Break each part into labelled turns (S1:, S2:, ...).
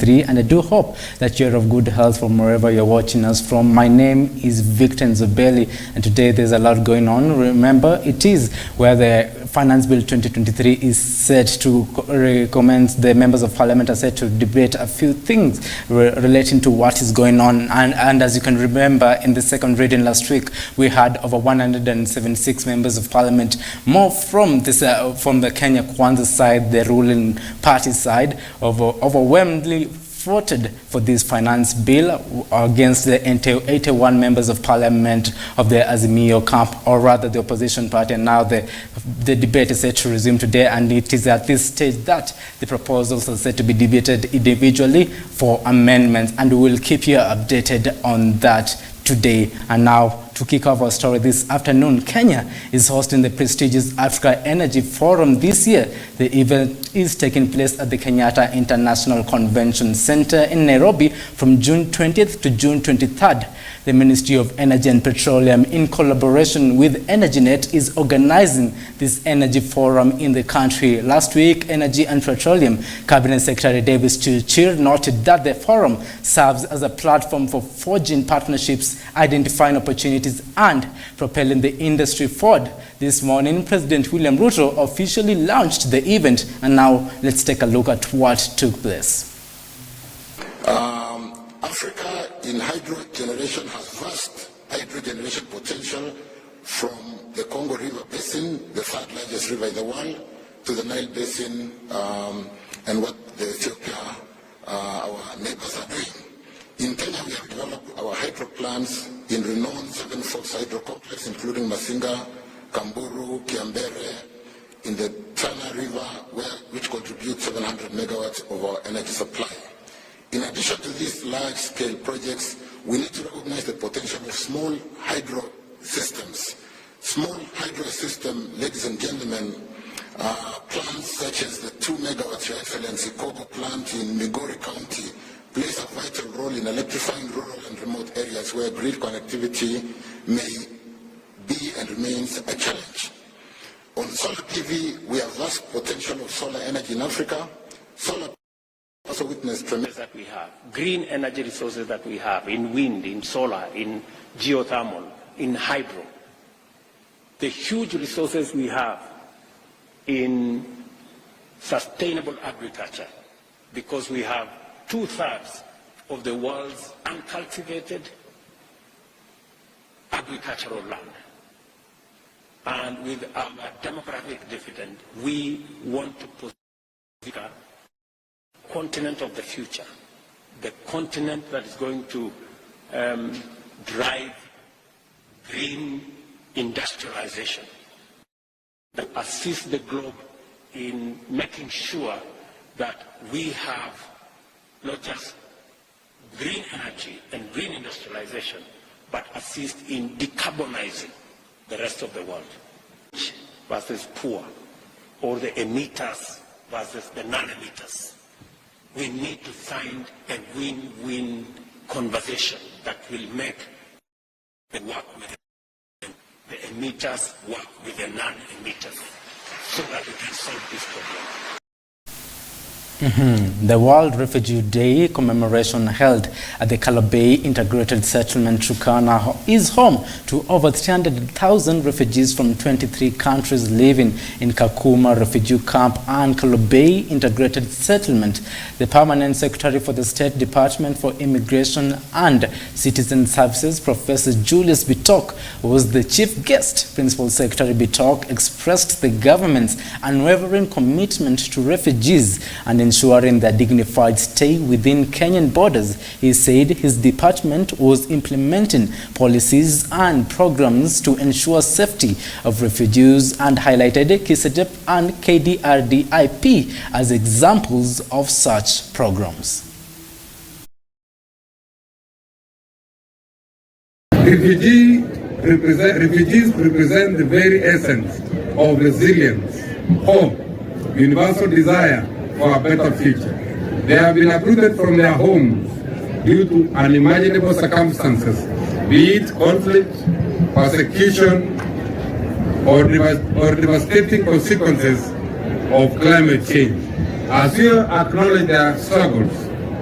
S1: 2023, and I do hope that you're of good health from wherever you're watching us from. My name is Victor Enzobeli, and today there's a lot going on. Remember, it is where the Finance Bill 2023 is set to recommend. The members of Parliament are set to debate a few things relating to what is going on. And as you can remember, in the second reading last week, we had over 176 members of Parliament, more from the Kenya Kwanza side, the ruling party side, overwhelmingly voted for this finance bill against the 81 members of Parliament of the Azimio camp, or rather the opposition party. And now the debate is set to resume today, and it is at this stage that the proposals are set to be debated individually for amendments, and we will keep you updated on that today. And now, to kick off our story this afternoon, Kenya is hosting the prestigious Africa Energy Forum this year. The event is taking place at the Kenyatta International Convention Center in Nairobi from June 20th to June 23rd. The Ministry of Energy and Petroleum, in collaboration with EnergyNet, is organizing this energy forum in the country. Last week, Energy and Petroleum Cabinet Secretary Davis Chirchir noted that the forum serves as a platform for forging partnerships, identifying opportunities, and propelling the industry forward. This morning, President William Ruto officially launched the event, and now let's take a look at what took place.
S2: Africa in hydro generation has vast hydro generation potential, from the Congo River Basin, the third largest river in the world, to the Nile Basin, and what the Ethiopia, our neighbors, are doing. In Kenya, we have developed our hydro plants in renowned Seven Forks Hydro Complex, including Masinga, Kamburu, Kiambere, in the Tana River, which contributes 700 megawatts of our energy supply. In addition to these large-scale projects, we need to recognize the potential of small hydro systems. Small hydro system, ladies and gentlemen, plants such as the 2 megawatts, Your Excellency, Kogo plant in Migori County, plays a vital role in electrifying rural and remote areas where grid connectivity may be and remains a challenge. On solar PV, we have vast potential of solar energy in Africa. Solar also witness tremendous
S3: that we have, green energy resources that we have in wind, in solar, in geothermal, in hydro. The huge resources we have in sustainable agriculture, because we have 2/3 of the world's uncultivated agricultural land. And with our demographic dividend, we want to position the continent of the future, the continent that is going to drive green industrialization, that assist the globe in making sure that we have not just green energy and green industrialization, but assist in decarbonizing the rest of the world. Rich versus poor, or the emitters versus the non-emitters. We need to find a win-win conversation that will make the work with the emitters work with the non-emitters, so that we can solve this problem.
S1: The World Refugee Day commemoration held at the Kalobey Integrated Settlement Turkana is home to over 300,000 refugees from 23 countries living in Kakuma Refugee Camp and Kalobey Integrated Settlement. The Permanent Secretary for the State Department for Immigration and Citizen Services, Professor Julius Bitok, was the chief guest. Principal Secretary Bitok expressed the government's unwavering commitment to refugees and ensuring their dignified stay within Kenyan borders. He said his department was implementing policies and programs to ensure safety of refugees and highlighted KISEDEP and KDRDIP as examples of such programs.
S4: Refugees represent the very essence of resilience, hope, universal desire for a better future. They have been uprooted from their homes due to unimaginable circumstances, be it conflict, persecution, or devastating consequences of climate change. As we acknowledge their struggles,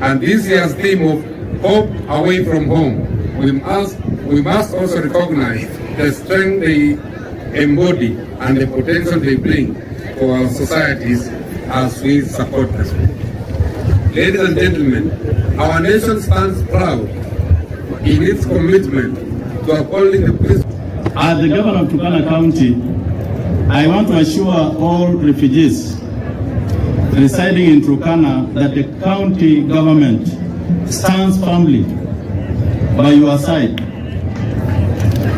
S4: And this year's theme of hope away from home, we must also recognize the strength they embody and the potential they bring for our societies as we support them. Ladies and gentlemen, our nation stands proud in its commitment to upholding the principles.
S5: As the governor of Turkana County, I want to assure all refugees residing in Turkana that the county government stands firmly by your side.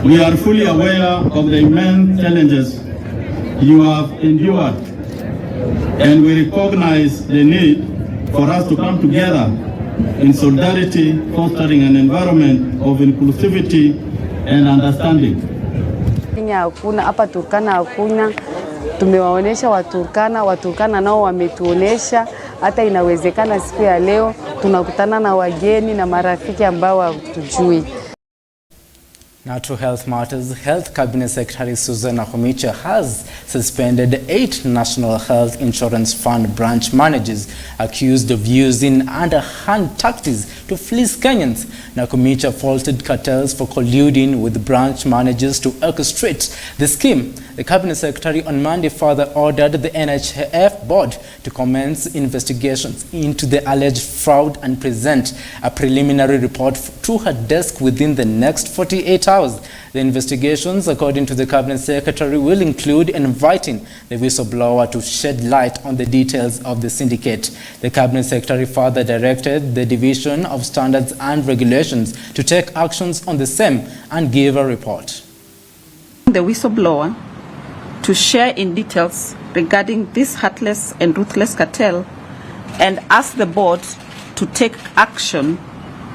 S5: We are fully aware of the immense challenges you have endured, and we recognize the need for us to come together in solidarity, fostering an environment of inclusivity and understanding.
S6: Kenya hakuna, hapa Turkana hakuna. Tumewaonesha Waturkana nao wametuonesha hata inawezekana siku ya leo tunakutana na wageni na marafiki ambao hatujui.
S1: Now to health matters, Health Cabinet Secretary Susan Nakhumicha has suspended 8 National Health Insurance Fund branch managers accused of using underhand tactics to fleece Kenyans. Nakhumicha faulted cartels for colluding with branch managers to orchestrate the scheme. The Cabinet Secretary on Monday further ordered the NHIF board to commence investigations into the alleged fraud and present a preliminary report to her desk within the next 48 hours. The investigations, according to the Cabinet Secretary, will include inviting the whistleblower to shed light on the details of the syndicate. The Cabinet Secretary further directed the Division of Standards and Regulations to take actions on the same and give a report.
S7: The whistleblower to share in details regarding this heartless and ruthless cartel and ask the board to take action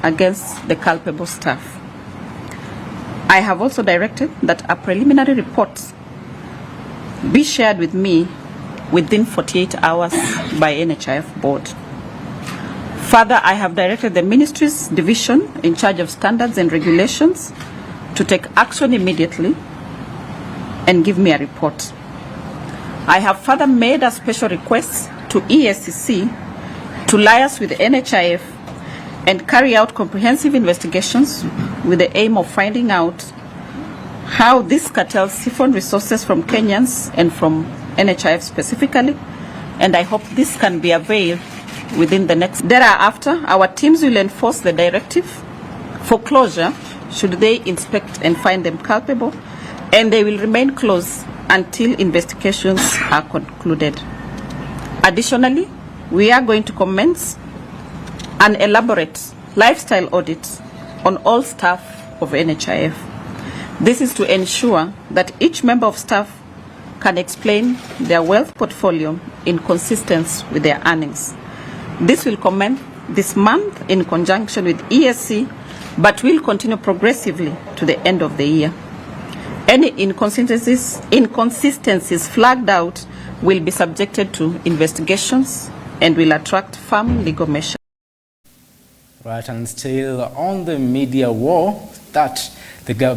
S7: against the culpable staff. I have also directed that a preliminary report be shared with me within 48 hours by NHIF board. Further, I have directed the ministry's division in charge of standards and regulations to take action immediately and give me a report. I have further made a special request to ESCC to liaise with the NHIF and carry out comprehensive investigations with the aim of finding out how this cartel siphoned resources from Kenyans and from NHIF specifically, and I hope this can be availed within the next. Thereafter, our teams will enforce the directive for closure should they inspect and find them culpable, and they will remain closed until investigations are concluded. Additionally, we are going to commence an elaborate lifestyle audit on all staff of NHIF. This is to ensure that each member of staff can explain their wealth portfolio in consistency with their earnings. This will commence this month in conjunction with ESC, but will continue progressively to the end of the year. Any inconsistencies flagged out will be subjected to investigations and will attract firm legal measures.
S1: Right, and still on the media war that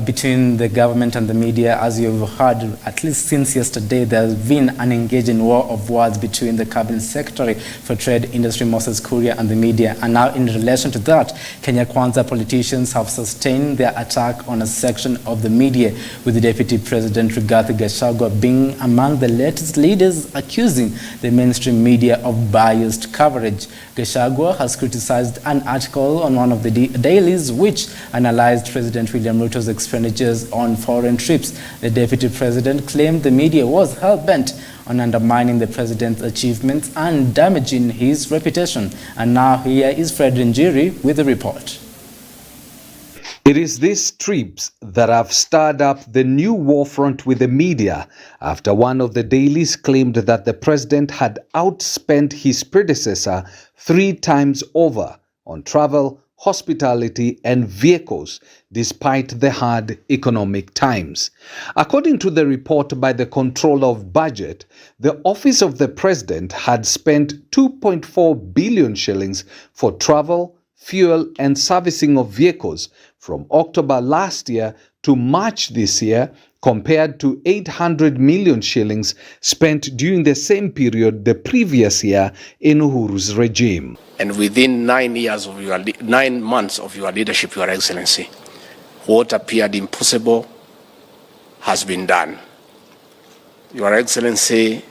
S1: between the government and the media, as you've heard, at least since yesterday, there's been an engaging war of words between the Cabinet Secretary for Trade, Industry, Moses Kuria, and the media. And now in relation to that, Kenya Kwanza politicians have sustained their attack on a section of the media, with the Deputy President Rigathi Gachagua being among the latest leaders accusing the mainstream media of biased coverage. Gachagua has criticized an article on one of the dailies which analyzed President William Ruto's expenditures on foreign trips. The Deputy President claimed the media was hell-bent on undermining the President's achievements and damaging his reputation. And now here is Fred Njiri with the report.
S8: It is these trips that have stirred up the new war front with the media after one of the dailies claimed that the President had outspent his predecessor 3 times over on travel, hospitality and vehicles despite the hard economic times. According to the report by the Controller of Budget, the Office of the President had spent 2.4 billion shillings for travel, fuel and servicing of vehicles from October last year to March this year, compared to 800 million shillings spent during the same period the previous year in Uhuru's regime.
S3: And within 9 months of your leadership, Your Excellency, what appeared impossible has been done. Your Excellency,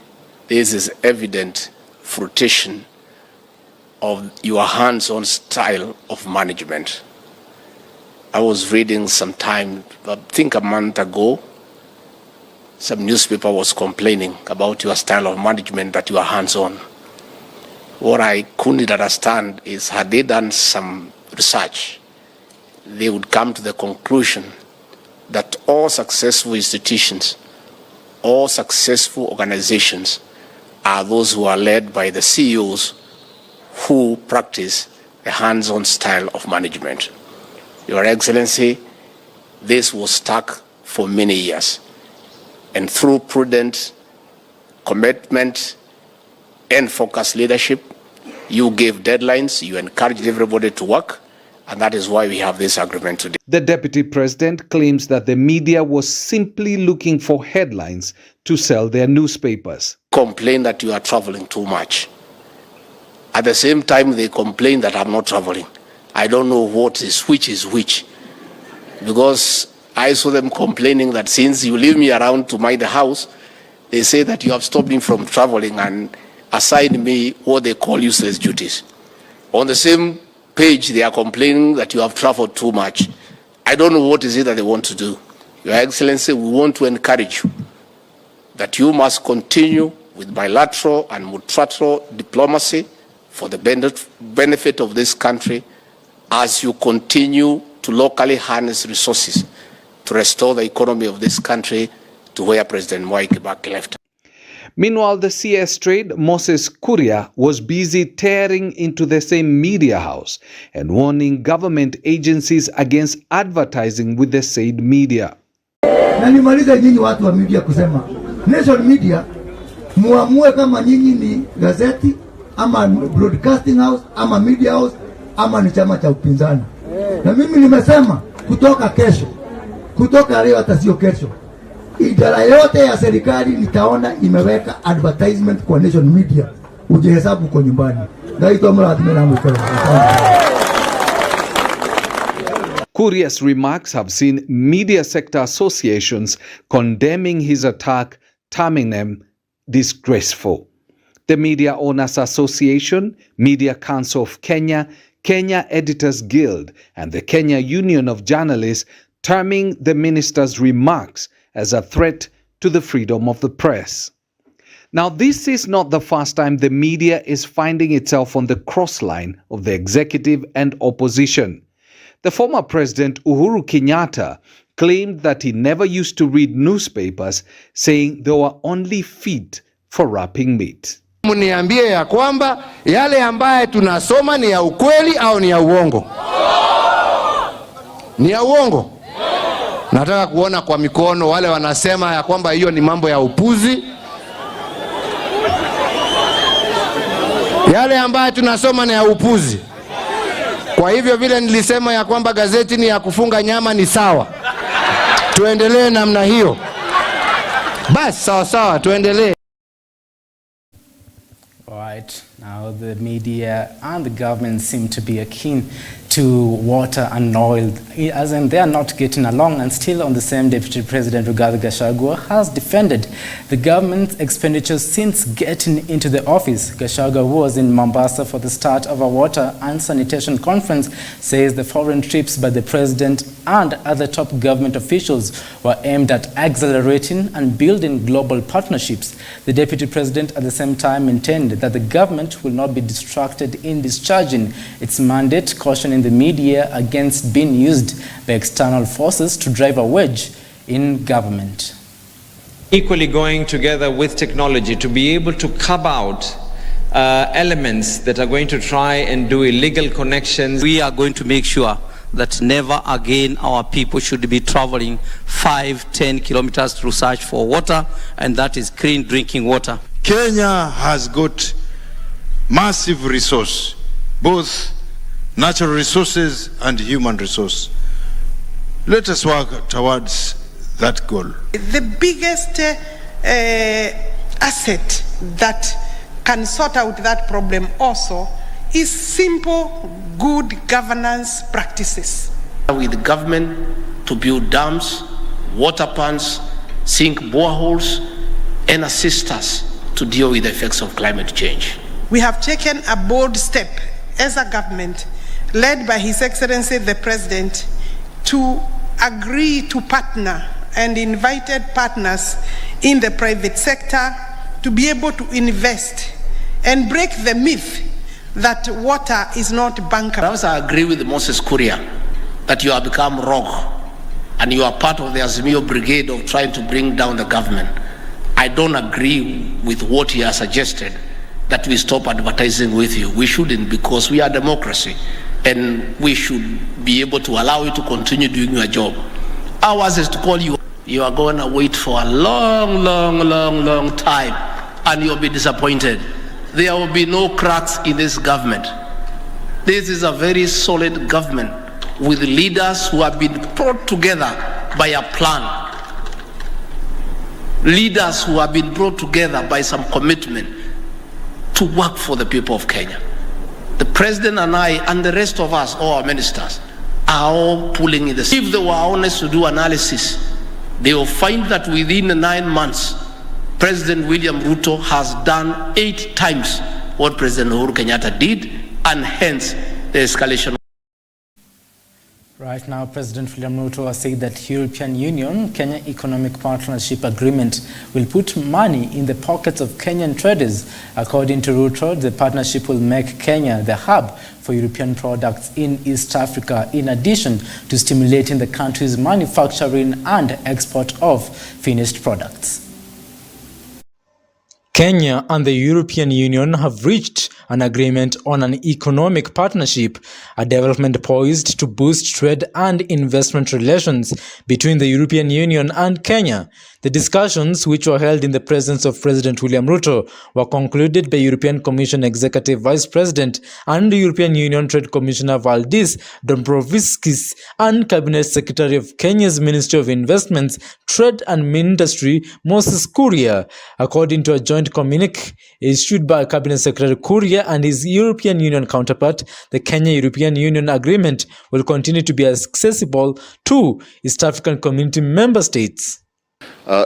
S3: this is evident fruition of your hands-on style of management. I was reading sometime, I think a month ago, some newspaper was complaining about your style of management, that you are hands-on. What I couldn't understand is, had they done some research, they would come to the conclusion that all successful institutions, all successful organizations are those who are led by the CEOs who practice a hands-on style of management. Your Excellency, this was stuck for many years. And through prudent commitment and focused leadership, you gave deadlines, you encouraged everybody to work, and that is why we have this agreement today.
S8: The Deputy President claims that the media was simply looking for headlines to sell their newspapers.
S3: Complain that you are traveling too much. At the same time, they complain that I'm not traveling. I don't know which is which. Because I saw them complaining that since you leave me around to mind the house, they say that you have stopped me from traveling and assigned me what they call useless duties. On the same page, they are complaining that you have traveled too much. I don't know what is it that they want to do. Your Excellency, we want to encourage you that you must continue with bilateral and multilateral diplomacy for the benefit of this country as you continue to locally harness resources to restore the economy of this country to where President Mwai Kibaki left.
S8: Meanwhile, the CS Trade, Moses Kuria, was busy tearing into the same media house and warning government agencies against advertising with the said media.
S9: Na nimaliza nyinyi watu wa media kusema, Nation Media, muamue kama nyinyi ni gazeti, ama broadcasting house, ama media house, ama ni chama cha upinzani. Na mimi nimesema kutoka kesho, kutoka leo hata sio kesho, idara yote ya serikali nitaona imeweka advertisement kwa Nation Media. Ujihesabu kwa nyumbani.
S8: Kuria's remarks have seen media sector associations condemning his attack, terming them disgraceful. The Media Owners Association, Media Council of Kenya, Kenya Editors Guild, and the Kenya Union of Journalists terming the minister's remarks as a threat to the freedom of the press. Now, this is not the first time the media is finding itself on the crossline of the executive and opposition. The former President Uhuru Kenyatta claimed that he never used to read newspapers, saying they were only fit for wrapping meat.
S10: Muniambie ya kwamba yale ambaye tunasoma ni ya ukweli au ni ya uongo? Ni ya uongo. Nataka kuona kwa mikono wale wanasema ya kwamba hiyo ni mambo ya upuzi. Yale ambaye tunasoma ni ya upuzi. Kwa hivyo vile nilisema ya kwamba gazeti ni ya kufunga nyama ni sawa. Tuendelee namna hiyo. Basi sawa sawa, tuendelee.
S1: Right, now the media and the government seem to be akin to water and oil, as in they are not getting along, and still on the same Deputy President Rigathi Gachagua has defended the government's expenditures since getting into the office. Gachagua, who was in Mombasa for the start of a water and sanitation conference, says the foreign trips by the president and other top government officials were aimed at accelerating and building global partnerships. The Deputy President at the same time maintained that the government will not be distracted in discharging its mandate, cautioning the media against being used by external forces to drive a wedge in government.
S11: Equally going together with technology to be able to curb out elements that are going to try and do illegal connections.
S12: We are going to make sure that never again our people should be traveling 5-10 kilometers to search for water, and that is clean drinking water.
S13: Kenya has got massive resource, both natural resources and human resource. Let us work towards that goal.
S14: The biggest asset that can sort out that problem also is simple, good governance practices.
S15: With government to build dams, water pans, sink boreholes, and assist us to deal with the effects of climate change.
S14: We have taken a bold step as a government, led by His Excellency the President, to agree to partner and invited partners in the private sector to be able to invest and break the myth that water is not bankable.
S15: I agree with Moses Kuria that you have become rogue and you are part of the Azimio brigade of trying to bring down the government. I don't agree with what he has suggested, that we stop advertising with you. We shouldn't, because we are democracy and we should be able to allow you to continue doing your job. Ours is to call you. You are going to wait for a long time and you'll be disappointed. There will be no cracks in this government. This is a very solid government with leaders who have been brought together by a plan. Leaders who have been brought together by some commitment to work for the people of Kenya. The President and I and the rest of us, all our ministers, are all pulling in the same. If they were honest to do analysis, they will find that within 9 months, President William Ruto has done 8 times what President Uhuru Kenyatta did, and hence the escalation.
S1: Right now, President William Ruto has said that European Union Kenya Economic Partnership Agreement will put money in the pockets of Kenyan traders. According to Ruto, the partnership will make Kenya the hub for European products in East Africa, in addition to stimulating the country's manufacturing and export of finished products. Kenya and the European Union have reached an agreement on an economic partnership, a development poised to boost trade and investment relations between the European Union and Kenya. The discussions, which were held in the presence of President William Ruto, were concluded by European Commission Executive Vice President and European Union Trade Commissioner Valdis Dombrovskis and Cabinet Secretary of Kenya's Ministry of Investments, Trade and Industry, Moses Kuria. According to a joint communique issued by Cabinet Secretary Kuria and his European Union counterpart, the Kenya-European Union Agreement will continue to be accessible to East African Community member states.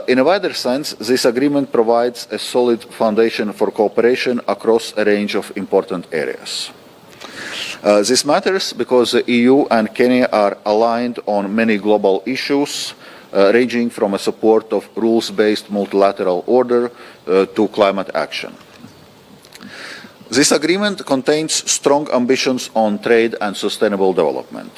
S16: In a wider sense, this agreement provides a solid foundation for cooperation across a range of important areas. This matters because the EU and Kenya are aligned on many global issues, ranging from a support of rules-based multilateral order to climate action. This agreement contains strong ambitions on trade and sustainable development.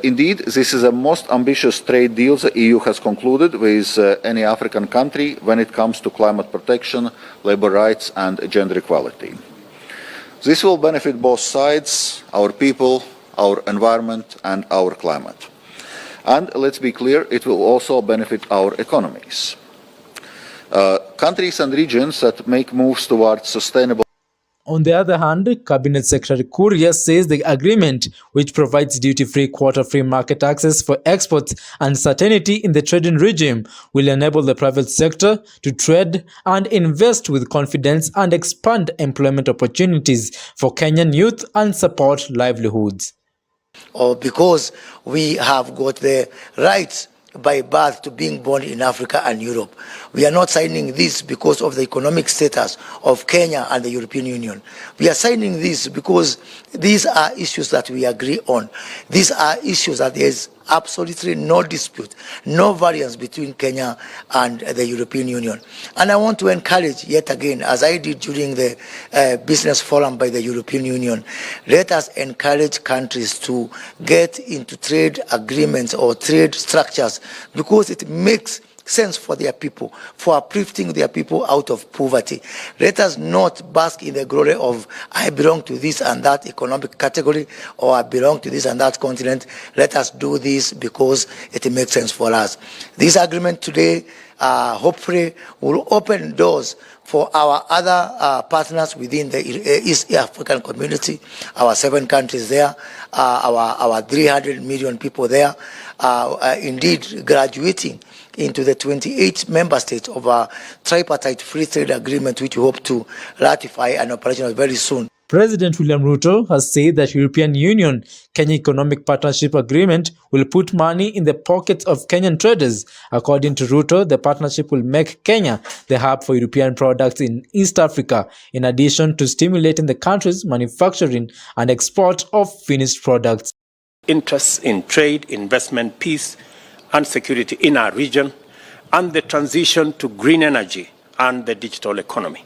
S16: Indeed, this is the most ambitious trade deal the EU has concluded with any African country when it comes to climate protection, labor rights, and gender equality. This will benefit both sides, our people, our environment, and our climate. And let's be clear, it will also benefit our economies. Countries and regions that make moves towards sustainable.
S1: On the other hand, Cabinet Secretary Kuria says the agreement, which provides duty-free, quota-free market access for exports and certainty in the trading regime, will enable the private sector to trade and invest with confidence and expand employment opportunities for Kenyan youth and support livelihoods.
S9: Because we have got the rights by birth to being born in Africa and Europe. We are not signing this because of the economic status of Kenya and the European Union. We are signing this because these are issues that we agree on. These are issues that there is absolutely no dispute, no variance between Kenya and the European Union. And I want to encourage yet again, as I did during the business forum by the European Union, let us encourage countries to get into trade agreements or trade structures because it makes
S17: sense for their people, for uplifting their people out of poverty. Let us not bask in the glory of I belong to this and that economic category, or I belong to this and that continent. Let us do this because it makes sense for us. This agreement today hopefully will open doors for our other partners within the East African community, our 7 countries there, our 300 million people there, indeed graduating into the 28 member states of a tripartite free trade agreement, which we hope to ratify and operational very soon.
S18: President William Ruto has said that European Union Kenya Economic Partnership Agreement will put money in the pockets of Kenyan traders. According to Ruto, the partnership will make Kenya the hub for European products in East Africa, in addition to stimulating the country's manufacturing and export of finished products.
S3: Interests in trade, investment, peace, and security in our region, and the transition to green energy and the digital economy.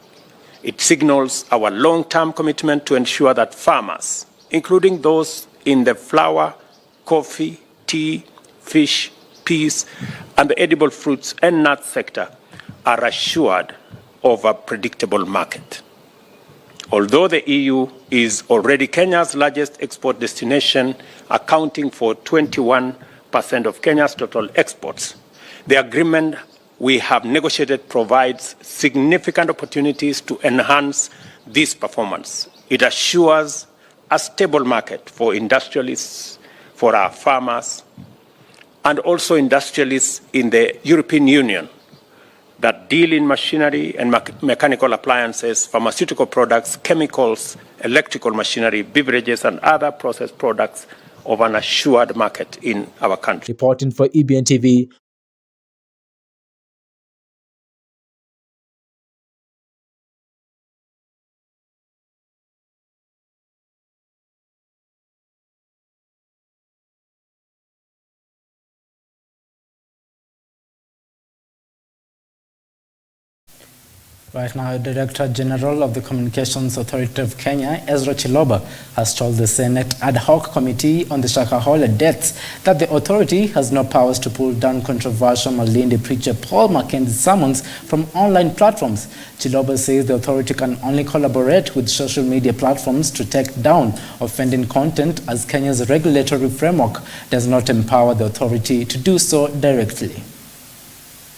S3: It signals our long-term commitment to ensure that farmers, including those in the flour, coffee, tea, fish, peas, and the edible fruits and nuts sector, are assured of a predictable market. Although the EU is already Kenya's largest export destination, accounting for 21% of Kenya's total exports, the agreement we have negotiated provides significant opportunities to enhance this performance. It assures a stable market for industrialists, for our farmers, and also industrialists in the European Union that deal in machinery and mechanical appliances, pharmaceutical products, chemicals, electrical machinery, beverages, and other processed products of an assured market in our country.
S18: Reporting for EBN TV,
S1: Right now, Director General of the Communications Authority of Kenya, Ezra Chiloba, has told the Senate Ad Hoc Committee on the Shakahola deaths that the authority has no powers to pull down controversial Malindi preacher Paul Mackenzie's sermons from online platforms. Chiloba says the authority can only collaborate with social media platforms to take down offending content, as Kenya's regulatory framework does not empower the authority to do so directly.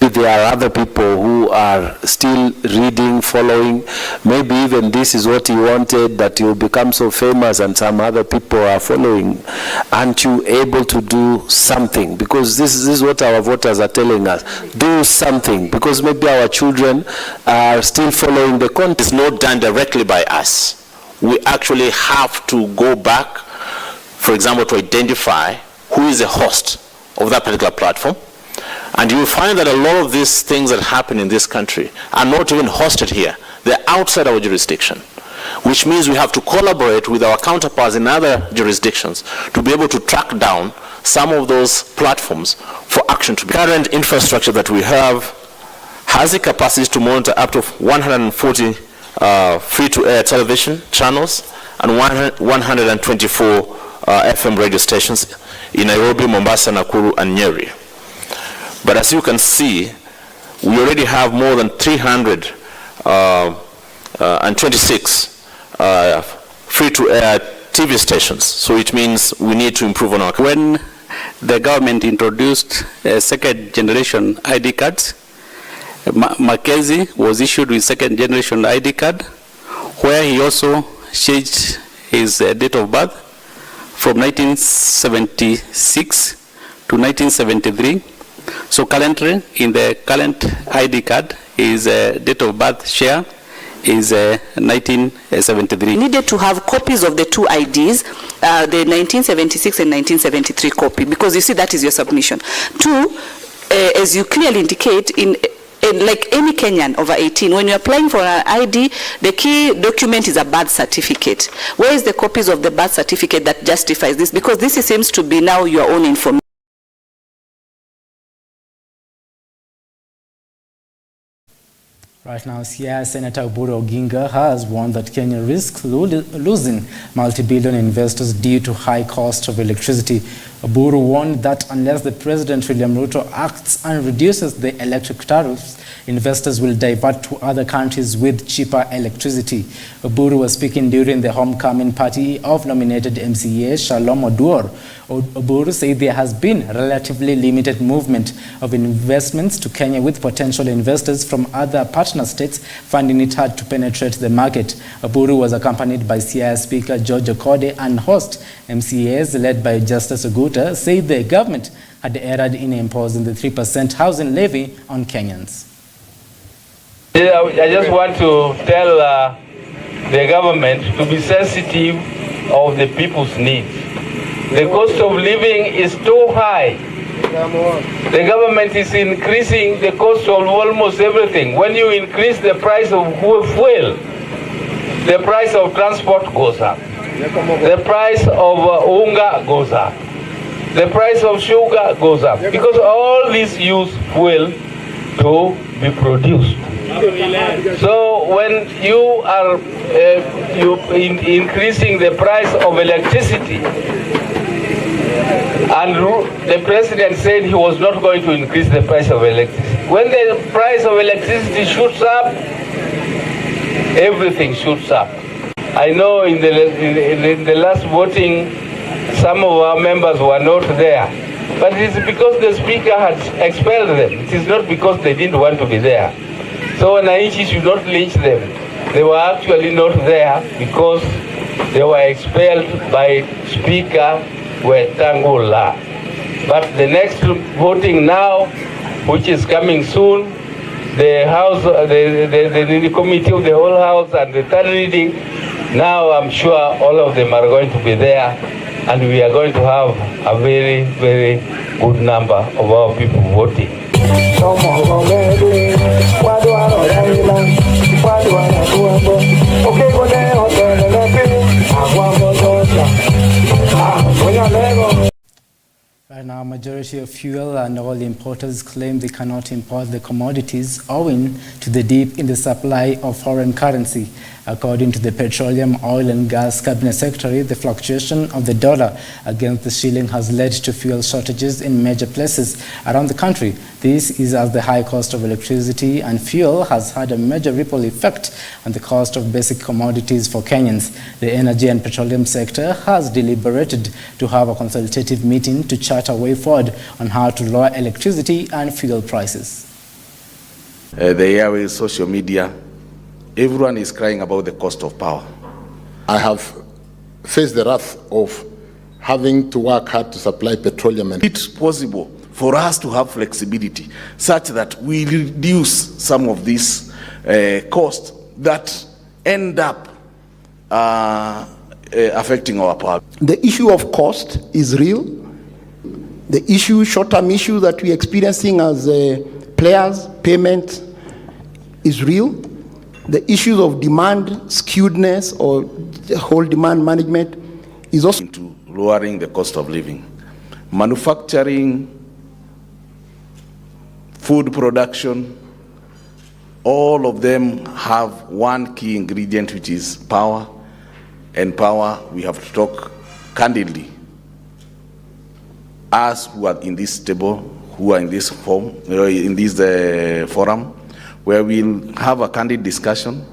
S19: There are other people who are still reading, following. Maybe even this is what he wanted, that he will become so famous and some other people are following. Aren't you able to do something? Because this is what our voters are telling us. Do something, because maybe our children are still following the content.
S20: It's not done directly by us. We actually have to go back, for example, to identify who is the host of that particular platform. And you will find that a lot of these things that happen in this country are not even hosted here. They're outside our jurisdiction, which means we have to collaborate with our counterparts in other jurisdictions to be able to track down some of those platforms for action to be. Current infrastructure that we have has the capacity to monitor up to 140 free-to-air television channels and 124 FM radio stations in Nairobi, Mombasa, Nakuru, and Nyeri. But as you can see, we already have more than 326 free-to-air TV stations. So it means we need to improve on our.
S21: When the government introduced second-generation ID cards, Mackenzie was issued with second-generation ID card, where he also changed his date of birth from 1976 to 1973. So currently, in the current ID card, his date of birth share is 1973.
S7: Needed to have copies of the two IDs, the 1976 and 1973 copy, because you see that is your submission. Two, as you clearly indicate, in like any Kenyan over 18, when you're applying for an ID, the key document is a birth certificate. Where is the copies of the birth certificate that justifies this? Because this seems to be now your own information.
S1: Right now, Siaya Senator Oburu Oginga has warned that Kenya risks losing multi-billion investors due to high cost of electricity. Oburu warned that unless the President William Ruto acts and reduces the electric tariffs, investors will divert to other countries with cheaper electricity. Oburu was speaking during the homecoming party of nominated MCA Shalom Oduor. Oburu said there has been relatively limited movement of investments to Kenya, with potential investors from other partner states finding it hard to penetrate the market. Oburu was accompanied by Siaya Speaker George Okode and host MCAs led by Justice Oguta, said the government had erred in imposing the 3% housing levy on Kenyans.
S2: I just want to tell the government to be sensitive of the people's needs. The cost of living is too high. The government is increasing the cost of almost everything. When you increase the price of fuel, the price of transport goes up. The price of unga goes up. The price of sugar goes up. Because all these use fuel to be produced. So when you are increasing the price of electricity, and the president said he was not going to increase the price of electricity. When the price of electricity shoots up, everything shoots up. I know in the last voting, some of our members were not there. But it is because the speaker had expelled them. It is not because they didn't want to be there. So Wananchi should not lynch them. They were actually not there because they were expelled by Speaker Wetangula. But the next voting now, which is coming soon, the House, the committee of the whole House and the third reading, now I'm sure all of them are going to be there, and we are going to have a very, very good number of our people voting.
S1: Right now, majority of fuel and oil importers claim they cannot import the commodities owing to the dip in the supply of foreign currency. According to the Petroleum, Oil and Gas Cabinet Secretary, the fluctuation of the dollar against the shilling has led to fuel shortages in major places around the country. This is as the high cost of electricity and fuel has had a major ripple effect on the cost of basic commodities for Kenyans. The energy and petroleum sector has deliberated to have a consultative meeting to chart a way forward on how to lower electricity and fuel prices.
S22: The airways, social media, everyone is crying about the cost of power.
S23: I have faced the wrath of having to work hard to supply petroleum.
S22: It's possible for us to have flexibility such that we reduce some of these costs that end up affecting our power.
S24: The issue of cost is real. The issue, short-term issue that we're experiencing as players, payment is real. The issues of demand skewedness or the whole demand management is also
S22: into lowering the cost of living. Manufacturing, food production, all of them have one key ingredient, which is power. And power, we have to talk candidly. Us who are in this table, who are in this forum, where we'll have a candid discussion.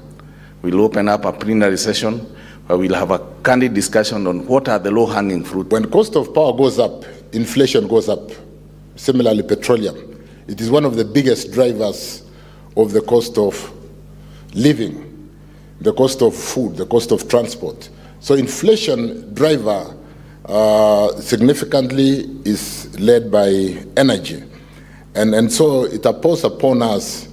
S22: We'll open up a plenary session where we'll have a candid discussion on what are the low-hanging fruit.
S23: When cost of power goes up, inflation goes up. Similarly, petroleum. It is one of the biggest drivers of the cost of living, the cost of food, the cost of transport. So inflation driver significantly is led by energy. And so it imposes upon us,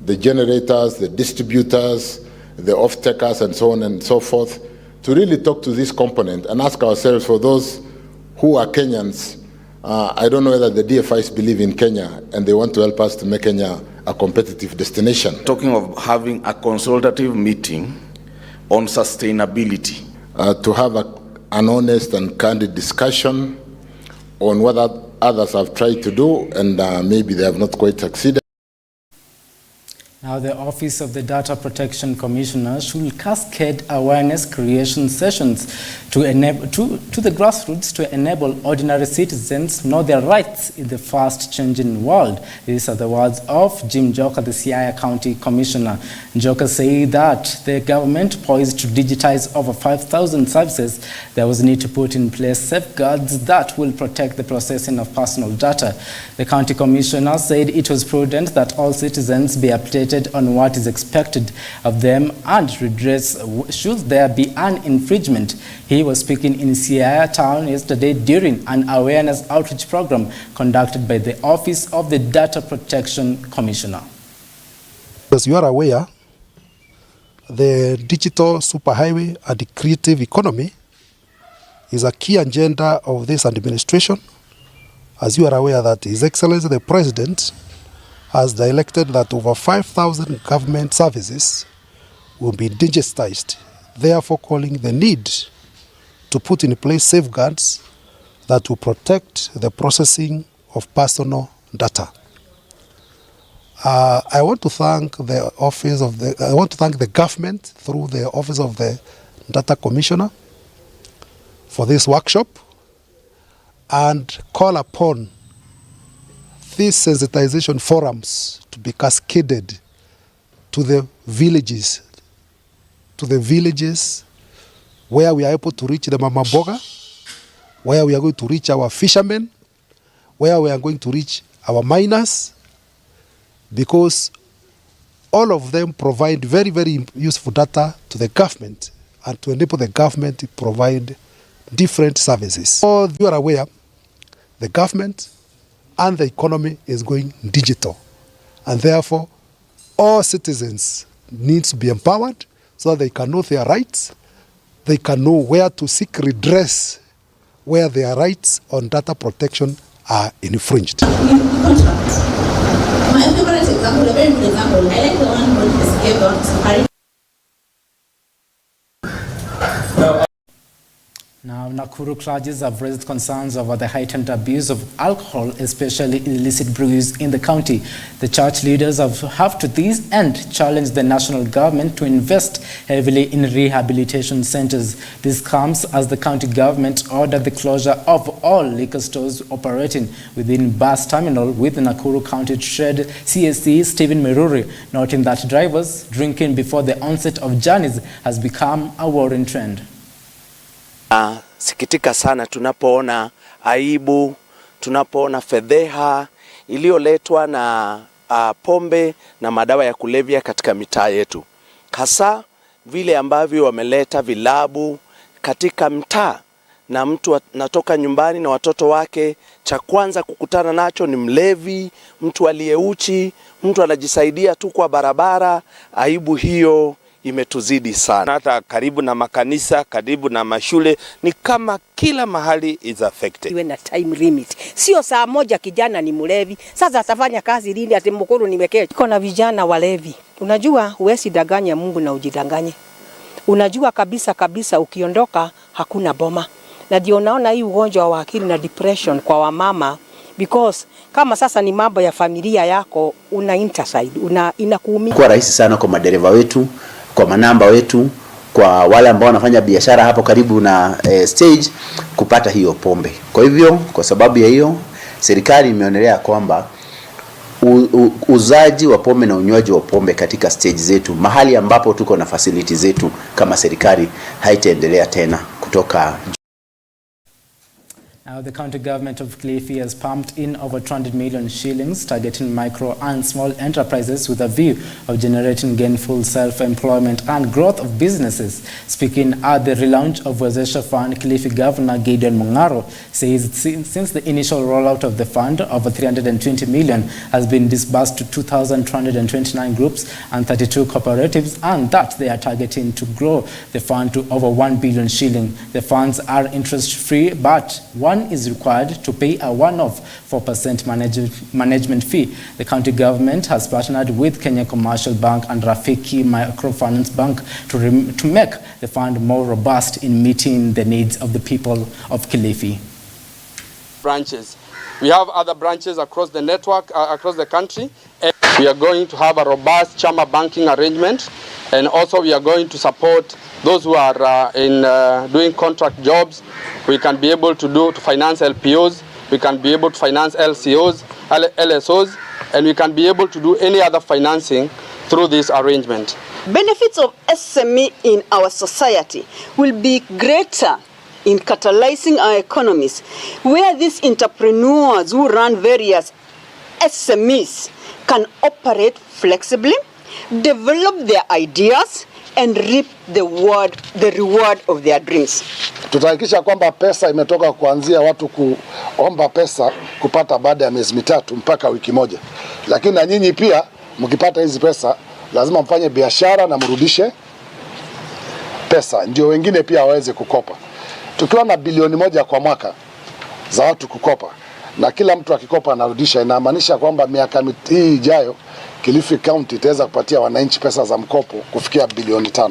S23: the generators, the distributors, the off-takers, and so on and so forth, to really talk to this component and ask ourselves, for those who are Kenyans, I don't know whether the DFIs believe in Kenya and they want to help us to make Kenya a competitive destination.
S22: Talking of having a consultative meeting on sustainability.
S23: To have an honest and candid discussion on what others have tried to do and maybe they have not quite succeeded.
S1: Now, the Office of the Data Protection Commissioner should cascade awareness creation sessions to the grassroots to enable ordinary citizens know their rights in the fast-changing world. These are the words of Jim Joka, the Siaya County Commissioner. Joka said that the government poised to digitize over 5,000 services. There was a need to put in place safeguards that will protect the processing of personal data. The County Commissioner said it was prudent that all citizens be updated on what is expected of them and redress should there be an infringement. He was speaking in Siaya town yesterday during an awareness outreach program conducted by the Office of the Data Protection Commissioner.
S4: As you are aware, the digital superhighway and the creative economy is a key agenda of this administration. As you are aware that His Excellency the President has directed that over 5,000 government services will be digitized, therefore calling the need to put in place safeguards that will protect the processing of personal data. I want to thank the government through the Office of the Data Commissioner for this workshop and call upon these sensitization forums to be cascaded to the villages where we are able to reach the mama boga, where we are going to reach our fishermen, where we are going to reach our miners, because all of them provide very, very useful data to the government and to enable the government to provide different services. All you are aware, the government and the economy is going digital, and therefore all citizens need to be empowered so that they can know their rights, they can know where to seek redress where their rights on data protection are infringed.
S5: My favorite example, a very good example, I like the one who gave out.
S1: Now, Nakuru clergy have raised concerns over the heightened abuse of alcohol, especially illicit brews in the county. The church leaders have to this end challenged the national government to invest heavily in rehabilitation centers. This comes as the county government ordered the closure of all liquor stores operating within bus terminal with the Nakuru County Trade CSC Stephen Meruri, noting that drivers drinking before the onset of journeys has become a worrying trend.
S6: Sikitika sana tunapoona aibu, tunapoona fedheha iliyoletwa na pombe na madawa ya kulevya katika mitaa yetu. Hasa vile ambavyo wameleta vilabu katika mtaa, na mtu natoka nyumbani na watoto wake, cha kwanza kukutana nacho ni mlevi, mtu aliyeuchi, mtu anajisaidia tu kwa barabara. Aibu hiyo imetuzidi sana.
S8: Hata karibu na makanisa, karibu na mashule, ni kama kila mahali is affected.
S25: Iwe na time limit. Sio saa moja kijana ni mlevi, sasa atafanya kazi lini ati mkuru nimekea. Iko na vijana walevi. Unajua huwezi danganya Mungu na ujidanganye. Unajua kabisa ukiondoka hakuna boma. Na ndio unaona hii ugonjwa wa akili na depression kwa wamama, because kama sasa ni mambo ya familia yako, una intercede, inakuumia.
S26: Kwa rahisi sana kwa madereva wetu, kwa manamba wetu, kwa wale ambao wanafanya biashara hapo karibu na stage kupata hiyo pombe. Kwa hivyo, kwa sababu ya hiyo, serikali imeonelea kwamba uzaji wa pombe na unywaji wa pombe katika stage zetu, mahali ambapo tuko na facility zetu kama serikali, haitaendelea tena kutoka.
S1: Now, the county government of Kilifi has pumped in over 200 million shillings targeting micro and small enterprises with a view of generating gainful self-employment and growth of businesses. Speaking at the relaunch of Wezesha Fund, Kilifi Governor Gideon Mungaro says since the initial rollout of the fund, over 320 million has been disbursed to 2,229 groups and 32 cooperatives, and that they are targeting to grow the fund to over 1 billion shilling. The funds are interest-free, but one is required to pay a one-off 4% management fee. The county government has partnered with Kenya Commercial Bank and Rafiki Microfinance Bank to make the fund more robust in meeting the needs of the people of Kilifi.
S27: Branches. We have other branches across the network, across the country.
S10: We are going to have a robust chama banking arrangement, and also we are going to support those who are doing contract jobs. We can be able to finance LPOs, we can be able to finance LCOs, LSOs, and we can be able to do any other financing through this arrangement.
S11: Benefits of SME in our society will be greater in catalyzing our economies, where these entrepreneurs who run various SMEs can operate flexibly, develop their ideas, and reap the reward of their dreams.
S4: Tutahakikisha kwamba pesa imetoka kuanzia watu kuomba pesa kupata baada ya miezi mitatu mpaka wiki moja. Lakini na nyinyi pia mkipata hizi pesa lazima mfanye biashara na mrudishe pesa ndio wengine pia waweze kukopa. Tukiwa na bilioni 1 kwa mwaka za watu kukopa na kila mtu akikopa anarudisha, inamaanisha kwamba miaka hii ijayo Kilifi County itaweza kupatia wananchi pesa za mkopo kufikia bilioni 5.